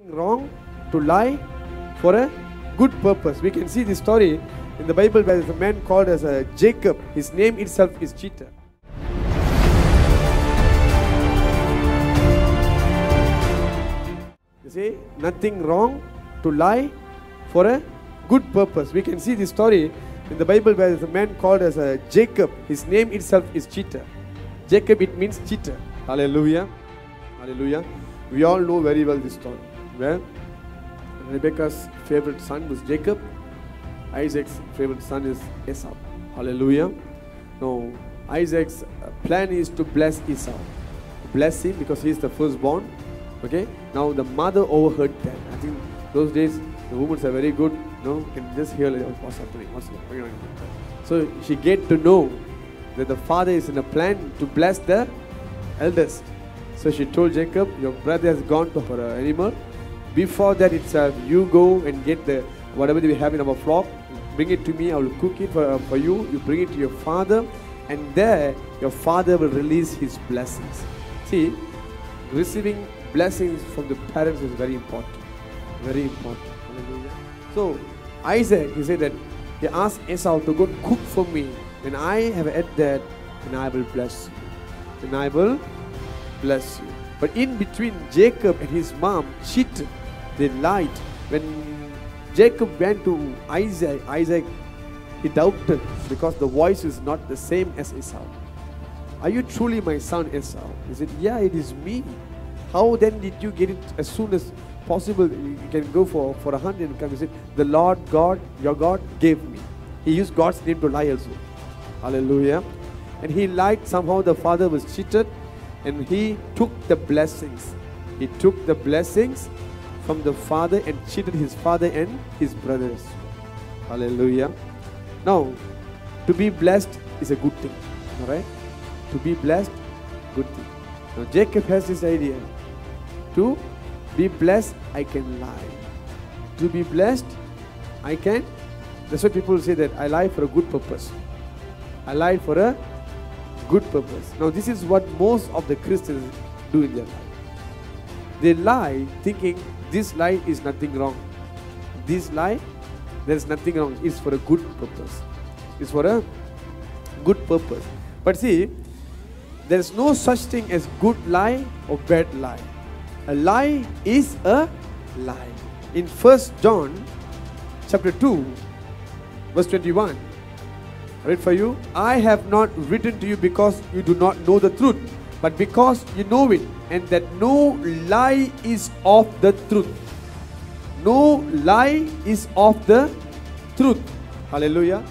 Wrong to lie for a good purpose. We can see this story in the Bible where there's a man called as a Jacob. His name itself is cheater. You see, nothing wrong to lie for a good purpose. We can see this story in the Bible where there's a man called as a Jacob. His name itself is cheater. Jacob, it means cheater. Hallelujah. Hallelujah. We all know very well this story. Where Rebecca's favorite son was Jacob. Isaac's favorite son is Esau. Hallelujah. Now, Isaac's plan is to bless Esau. Bless him because he is the firstborn. Okay. Now, the mother overheard that. I think those days the women are very good. You can just hear like, what's happening. So she get to know that the father is in a plan to bless the eldest. So she told Jacob, your brother has gone to for an animal. Before that itself, you go and get the whatever we have in our flock, bring it to me, I will cook it for you, you bring it to your father, and there your father will release his blessings. See, receiving blessings from the parents is very important. Very important. Hallelujah. So, Isaac, he said that he asked Esau to go cook for me. When I have ate that, then I will bless you. Then I will bless you. But in between, Jacob and his mom cheated. They lied. When Jacob went to Isaac, he doubted because the voice is not the same as Esau. Are you truly my son, Esau? He said, yeah, it is me. How then did you get it as soon as possible? You can go for a hunt and come. He said, the Lord God, your God, gave me. He used God's name to lie also. Hallelujah. And he lied. Somehow the father was cheated. And he took the blessings. He took the blessings from the father and cheated his father and his brothers. Hallelujah. Now, to be blessed is a good thing. Alright? To be blessed, good thing. Now, Jacob has this idea. To be blessed, I can lie. To be blessed, I can. That's why people say that I lie for a good purpose. I lie for a good purpose. Now, this is what most of the Christians do in their life. They lie thinking this lie is nothing wrong. This lie, there is nothing wrong. It's for a good purpose. It's for a good purpose. But see, there is no such thing as good lie or bad lie. A lie is a lie. In 1 John chapter 2, verse 21, I read for you. I have not written to you because you do not know the truth, but because you know it, and that no lie is of the truth. No lie is of the truth. Hallelujah.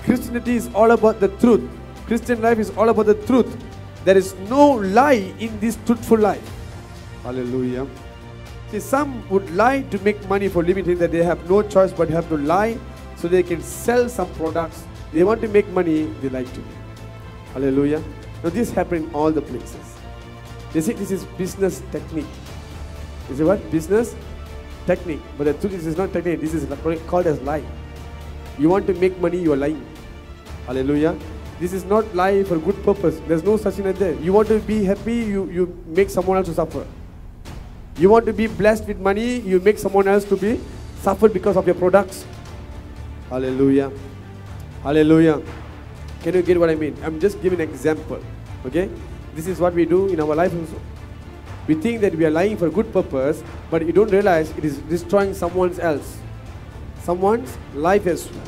Christianity is all about the truth. Christian life is all about the truth. There is no lie in this truthful life. Hallelujah. See, some would lie to make money for living, think that they have no choice but have to lie so they can sell some products. They want to make money, they lie to me. Hallelujah. Now this happens in all the places. They say this is business technique. Is it what? Business technique. But the truth is, this is not technique. This is called as lie. You want to make money, you are lying. Hallelujah. This is not lie for good purpose. There's no such thing as that. You want to be happy, you make someone else to suffer. You want to be blessed with money, you make someone else to be suffered because of your products. Hallelujah. Hallelujah. Can you get what I mean? I'm just giving an example. Okay? This is what we do in our life also. We think that we are lying for a good purpose, but you don't realize it is destroying someone else. Someone's life as well.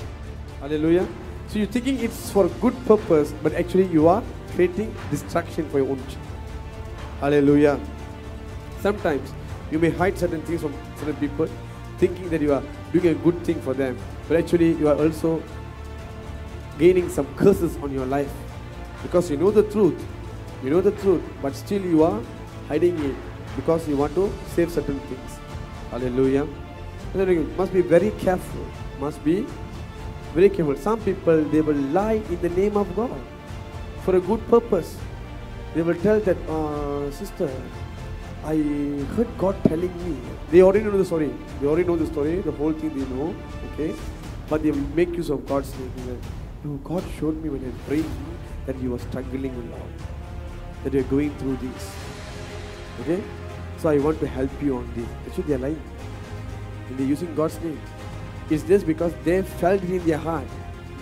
Hallelujah. So you're thinking it's for a good purpose, but actually you are creating destruction for your own children. Hallelujah. Sometimes you may hide certain things from certain people, thinking that you are doing a good thing for them, but actually you are also gaining some curses on your life because you know the truth, but still you are hiding it because you want to save certain things. Hallelujah. You must be very careful. Must be very careful. Some people, they will lie in the name of God for a good purpose. They will tell that, sister, I heard God telling me. They already know the story. The whole thing they know. Okay, but they make use of God's name. No, God showed me when I prayed that you were struggling a lot, that you are going through this. Okay? so I want to help you on this. Actually, they are lying. And they're using God's name. It's just because they felt it in their heart.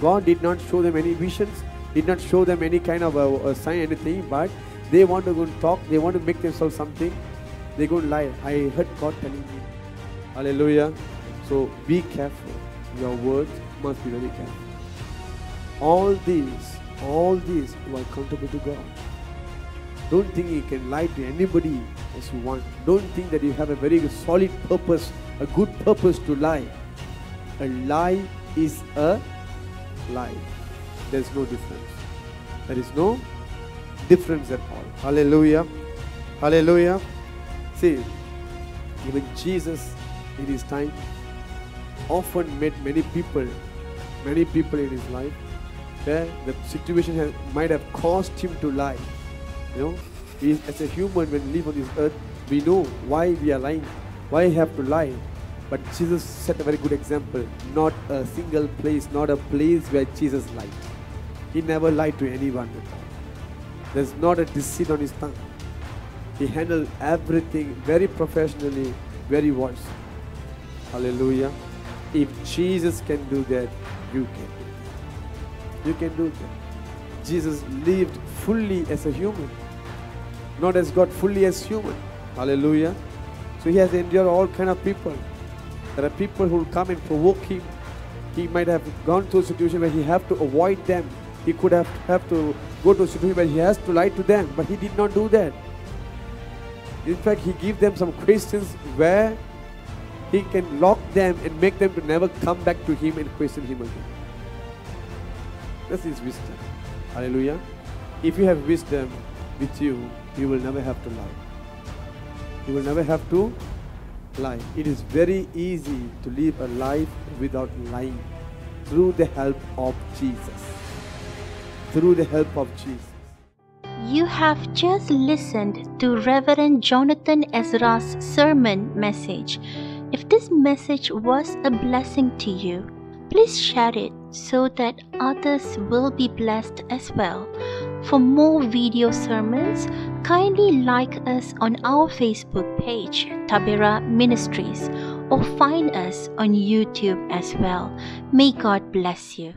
God did not show them any visions, did not show them any kind of a sign, anything, but they want to go and talk, they want to make themselves something, they go and lie. I heard God telling me. Hallelujah. So be careful. Your words must be very careful. All these, you are accountable to God. Don't think you can lie to anybody as you want. Don't think that you have a very solid purpose, a good purpose to lie. A lie is a lie. There's no difference. There is no difference at all. Hallelujah. Hallelujah. See, even Jesus in his time often met many people in his life where the situation might have caused him to lie. As a human, when we live on this earth, we know why we are lying, why we have to lie. But Jesus set a very good example. Not a single place, not a place where Jesus lied. He never lied to anyone at all. There's not a deceit on his tongue. He handled everything very professionally, very wise. Hallelujah. If Jesus can do that, you can do that. You can do that. Jesus lived fully as a human, not as God, fully as human. Hallelujah. So he has endured all kind of people. There are people who will come and provoke him. He might have gone to a situation where he have to avoid them. He could have to go to a situation where he has to lie to them, but he did not do that. In fact, he gave them some questions where he can lock them and make them to never come back to him and question him again. That's his wisdom. Hallelujah. If you have wisdom with you, you will never have to lie. You will never have to lie. It is very easy to live a life without lying through the help of Jesus. Through the help of Jesus. You have just listened to Reverend Jonathan Ezra's sermon message. If this message was a blessing to you, please share it so that others will be blessed as well. For more video sermons, kindly like us on our Facebook page, Tabera Ministries, or find us on YouTube as well. May God bless you.